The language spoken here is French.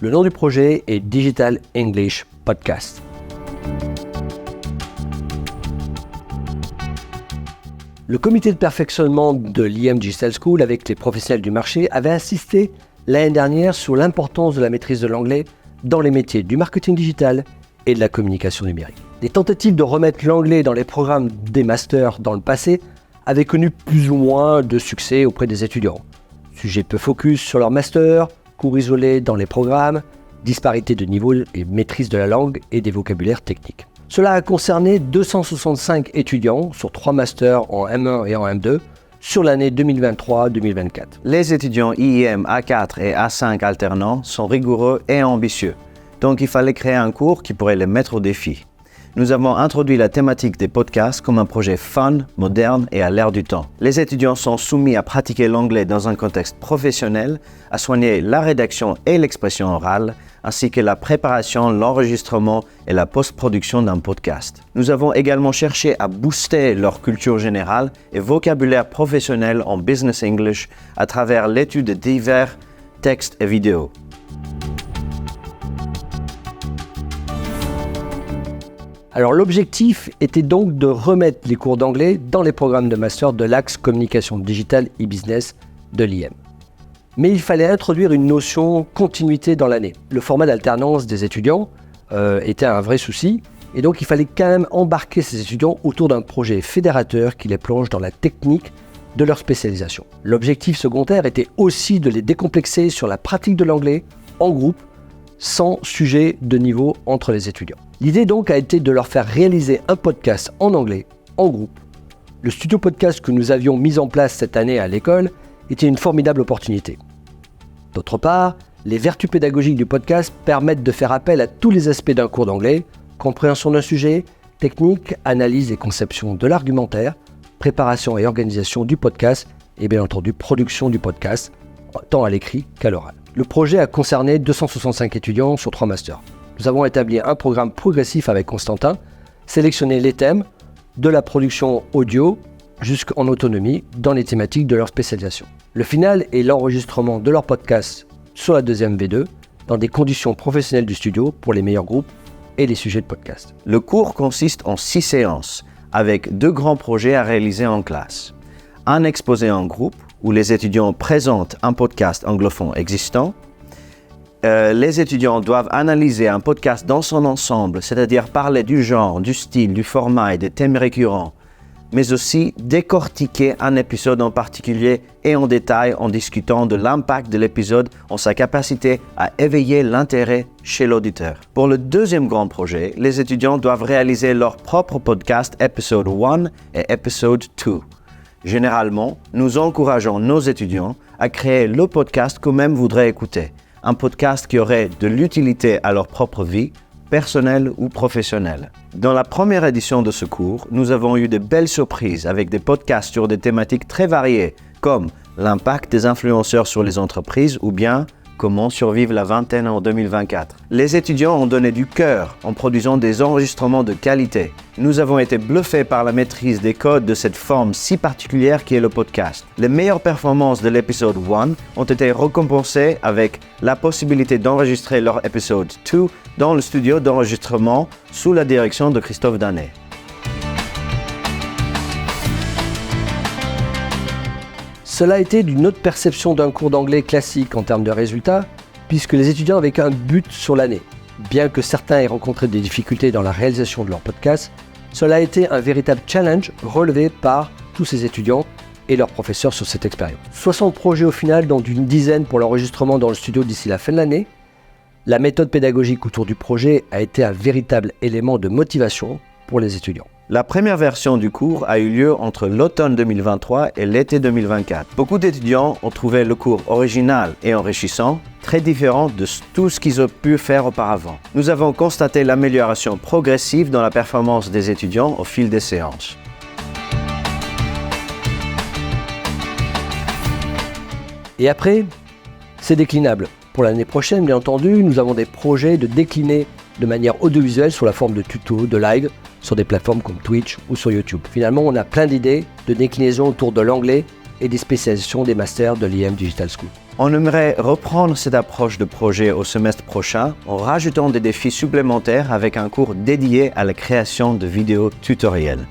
Le nom du projet est Digital English Podcast. Le comité de perfectionnement de l'IM Digital School avec les professionnels du marché avait insisté l'année dernière sur l'importance de la maîtrise de l'anglais dans les métiers du marketing digital et de la communication numérique. Les tentatives de remettre l'anglais dans les programmes des masters dans le passé avaient connu plus ou moins de succès auprès des étudiants. Sujet peu focus sur leur master, cours isolés dans les programmes, disparité de niveau et maîtrise de la langue et des vocabulaires techniques. Cela a concerné 265 étudiants sur 3 masters en M1 et en M2 sur l'année 2023-2024. Les étudiants IIM A4 et A5 alternants sont rigoureux et ambitieux, donc il fallait créer un cours qui pourrait les mettre au défi. Nous avons introduit la thématique des podcasts comme un projet fun, moderne et à l'air du temps. Les étudiants sont soumis à pratiquer l'anglais dans un contexte professionnel, à soigner la rédaction et l'expression orale, ainsi que la préparation, l'enregistrement et la post-production d'un podcast. Nous avons également cherché à booster leur culture générale et vocabulaire professionnel en business English à travers l'étude de divers textes et vidéos. Alors l'objectif était donc de remettre les cours d'anglais dans les programmes de master de l'axe communication digitale e-business de l'IM. Mais il fallait introduire une notion continuité dans l'année. Le format d'alternance des étudiants était un vrai souci, et donc il fallait quand même embarquer ces étudiants autour d'un projet fédérateur qui les plonge dans la technique de leur spécialisation. L'objectif secondaire était aussi de les décomplexer sur la pratique de l'anglais en groupe, sans sujet de niveau entre les étudiants. L'idée donc a été de leur faire réaliser un podcast en anglais, en groupe. Le studio podcast que nous avions mis en place cette année à l'école était une formidable opportunité. D'autre part, les vertus pédagogiques du podcast permettent de faire appel à tous les aspects d'un cours d'anglais, compréhension d'un sujet, technique, analyse et conception de l'argumentaire, préparation et organisation du podcast et bien entendu production du podcast, tant à l'écrit qu'à l'oral. Le projet a concerné 265 étudiants sur 3 masters. Nous avons établi un programme progressif avec Constantin, sélectionné les thèmes de la production audio jusqu'en autonomie dans les thématiques de leur spécialisation. Le final est l'enregistrement de leur podcast sur la deuxième V2 dans des conditions professionnelles du studio pour les meilleurs groupes et les sujets de podcast. Le cours consiste en 6 séances avec 2 grands projets à réaliser en classe. Un exposé en groupe où les étudiants présentent un podcast anglophone existant. Les étudiants doivent analyser un podcast dans son ensemble, c'est-à-dire parler du genre, du style, du format et des thèmes récurrents, mais aussi décortiquer un épisode en particulier et en détail en discutant de l'impact de l'épisode en sa capacité à éveiller l'intérêt chez l'auditeur. Pour le deuxième grand projet, les étudiants doivent réaliser leur propre podcast Episode 1 et Episode 2. Généralement, nous encourageons nos étudiants à créer le podcast qu'eux-mêmes voudraient écouter. Un podcast qui aurait de l'utilité à leur propre vie, personnelle ou professionnelle. Dans la première édition de ce cours, nous avons eu de belles surprises avec des podcasts sur des thématiques très variées, comme l'impact des influenceurs sur les entreprises ou bien comment survivre la vingtaine en 2024. Les étudiants ont donné du cœur en produisant des enregistrements de qualité. Nous avons été bluffés par la maîtrise des codes de cette forme si particulière qui est le podcast. Les meilleures performances de l'épisode 1 ont été récompensées avec la possibilité d'enregistrer leur épisode 2 dans le studio d'enregistrement sous la direction de Christophe Danet. Cela a été d'une autre perception d'un cours d'anglais classique en termes de résultats, puisque les étudiants avaient qu'un but sur l'année. Bien que certains aient rencontré des difficultés dans la réalisation de leur podcast, cela a été un véritable challenge relevé par tous ces étudiants et leurs professeurs sur cette expérience. 60 projets au final, dont une dizaine pour l'enregistrement dans le studio d'ici la fin de l'année. La méthode pédagogique autour du projet a été un véritable élément de motivation pour les étudiants. La première version du cours a eu lieu entre l'automne 2023 et l'été 2024. Beaucoup d'étudiants ont trouvé le cours original et enrichissant, très différent de tout ce qu'ils ont pu faire auparavant. Nous avons constaté l'amélioration progressive dans la performance des étudiants au fil des séances. Et après, c'est déclinable. Pour l'année prochaine, bien entendu, nous avons des projets de décliner de manière audiovisuelle sous la forme de tutos, de live, sur des plateformes comme Twitch ou sur YouTube. Finalement, on a plein d'idées de déclinaison autour de l'anglais et des spécialisations des masters de l'IM Digital School. On aimerait reprendre cette approche de projet au semestre prochain en rajoutant des défis supplémentaires avec un cours dédié à la création de vidéos tutoriels.